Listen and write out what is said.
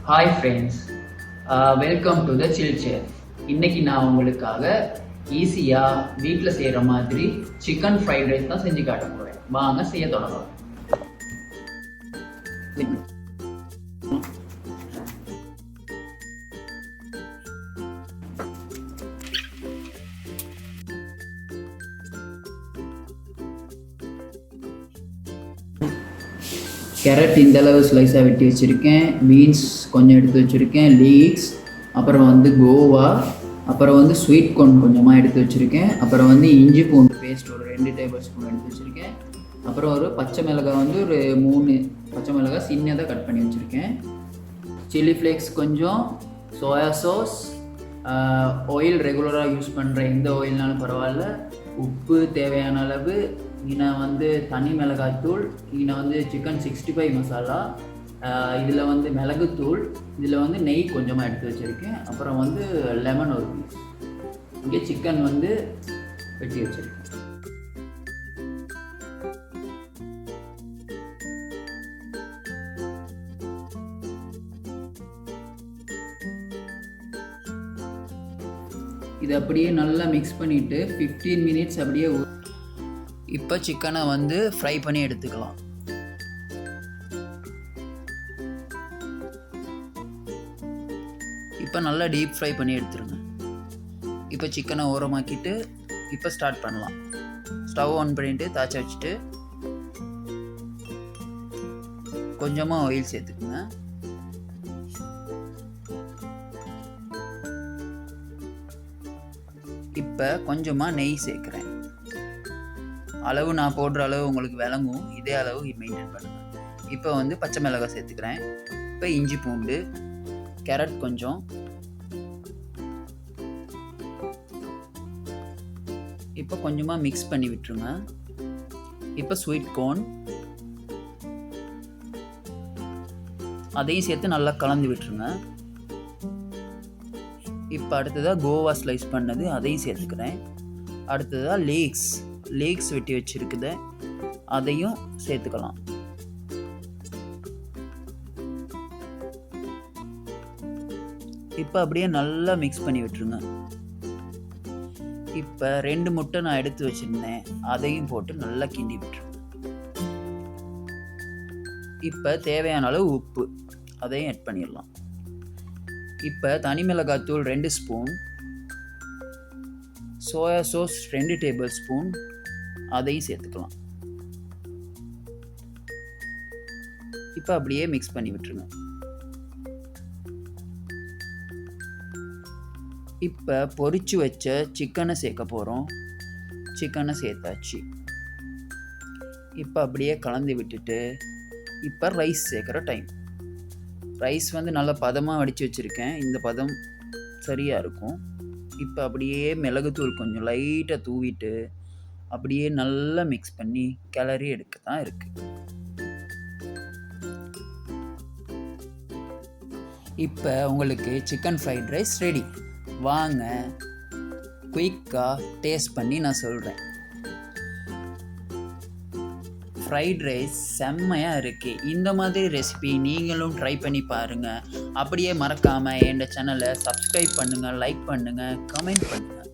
Hi friends, welcome to the chill chef. இன்னைக்கு நான் உங்களுக்காக ஈஸியாக வீட்டில் செய்கிற மாதிரி சிக்கன் ஃப்ரைட் ரைஸ் தான் செஞ்சு காட்ட போகிறேன். வாங்க செய்ய தொடங்கலாம். கேரட் இந்த அளவு ஸ்லைஸாக வெட்டி வச்சுருக்கேன். பீன்ஸ் கொஞ்சம் எடுத்து வச்சுருக்கேன். லீக்ஸ், அப்புறம் வந்து கோவா, அப்புறம் வந்து ஸ்வீட் கார்ன் கொஞ்சமாக எடுத்து வச்சுருக்கேன். அப்புறம் வந்து இஞ்சி பூண்டு பேஸ்ட் ஒரு 2 டேபிள் ஸ்பூன் எடுத்து வச்சுருக்கேன். அப்புறம் ஒரு பச்சை மிளகாய் வந்து ஒரு 3 பச்சை மிளகாய் சின்னதாக கட் பண்ணி வச்சுருக்கேன். சில்லி ஃப்ளேக்ஸ் கொஞ்சம், சோயா சாஸ், ஆயில் ரெகுலராக யூஸ் பண்ணுற எந்த ஆயில்னாலும் பரவாயில்ல, உப்பு தேவையான அளவு, இங்கே வந்து தனி மிளகாய்த்தூள், இங்கே வந்து சிக்கன் 65 மசாலா, இதில் வந்து மிளகுத்தூள், இதில் வந்து நெய் கொஞ்சமாக எடுத்து வச்சுருக்கேன். அப்புறம் வந்து லெமன் ஒரு பீஸ். இங்கே சிக்கன் வந்து வெட்டி வச்சுருக்கேன். இது அப்படியே நல்லா மிக்ஸ் பண்ணிவிட்டு 15 மினிட்ஸ் அப்படியே. இப்போ சிக்கனை வந்து ஃப்ரை பண்ணி எடுத்துக்கலாம். இப்போ நல்லா டீப் ஃப்ரை பண்ணி எடுத்துருங்க. இப்போ சிக்கனை ஓரமாக்கிட்டு இப்போ ஸ்டார்ட் பண்ணலாம். ஸ்டவ் ஆன் பண்ணிவிட்டு தாய்ச்சி வச்சுட்டு கொஞ்சமாக ஆயில் சேர்த்துக்குங்க. இப்போ கொஞ்சமாக நெய் சேர்க்குறேன். அளவு நான் போடுற அளவு உங்களுக்கு விளங்கும், இதே அளவு மெயின்டைன் பண்ணுங்கள். இப்போ வந்து பச்சை மிளகாய் சேர்த்துக்கிறேன். இப்போ இஞ்சி பூண்டு, கேரட் கொஞ்சம், இப்போ கொஞ்சமாக மிக்ஸ் பண்ணி விட்டுருங்க. இப்போ ஸ்வீட் கார்ன் அதையும் சேர்த்து நல்லா கலந்து விட்டுருங்க. இப்போ அடுத்ததாக கோவா ஸ்லைஸ் பண்ணது அதையும் சேர்த்துக்கிறேன். அடுத்ததாக லீக்ஸ் வெட்டி வச்சுருக்குது, அதையும் சேர்த்துக்கலாம். இப்போ அப்படியே நல்லா மிக்ஸ் பண்ணி விட்டுருங்க. இப்போ 2 முட்டை நான் எடுத்து வச்சுருந்தேன், அதையும் போட்டு நல்லா கிண்டி விட்டுருங்க. இப்போ தேவையான அளவு உப்பு, அதையும் ஆட் பண்ணிடலாம். இப்போ தனி மிளகாய்த்தூள் 2 spoon, soya sauce 2 table spoon, அதையும் சேர்த்துக்கலாம். இப்போ அப்படியே மிக்ஸ் பண்ணி விட்டுருங்க. இப்போ பொரிச்சு வச்ச சிக்கனை சேர்க்க போகிறோம். சிக்கனை சேர்த்தாச்சு. இப்போ அப்படியே கலந்து விட்டுட்டு இப்போ ரைஸ் சேர்க்குற டைம். ரைஸ் வந்து நல்லா பதமாக வடித்து வச்சுருக்கேன். இந்த பதம் சரியாக இருக்கும். இப்போ அப்படியே மிளகுத்தூள் கொஞ்சம் லைட்டாக தூவிட்டு அப்படியே நல்லா மிக்ஸ் பண்ணி கிளறி எடுக்க தான் இருக்குது. இப்போ உங்களுக்கு சிக்கன் ஃப்ரைட் ரைஸ் ரெடி. வாங்க குயிக்காக டேஸ்ட் பண்ணி நான் சொல்கிறேன். ஃப்ரைட் ரைஸ் செம்மையாக இருக்குது. இந்த மாதிரி ரெசிபி நீங்களும் ட்ரை பண்ணி பாருங்கள். அப்படியே மறக்காமல் என் சேனலை சப்ஸ்கிரைப் பண்ணுங்கள், லைக் பண்ணுங்கள், கமெண்ட் பண்ணுங்கள்.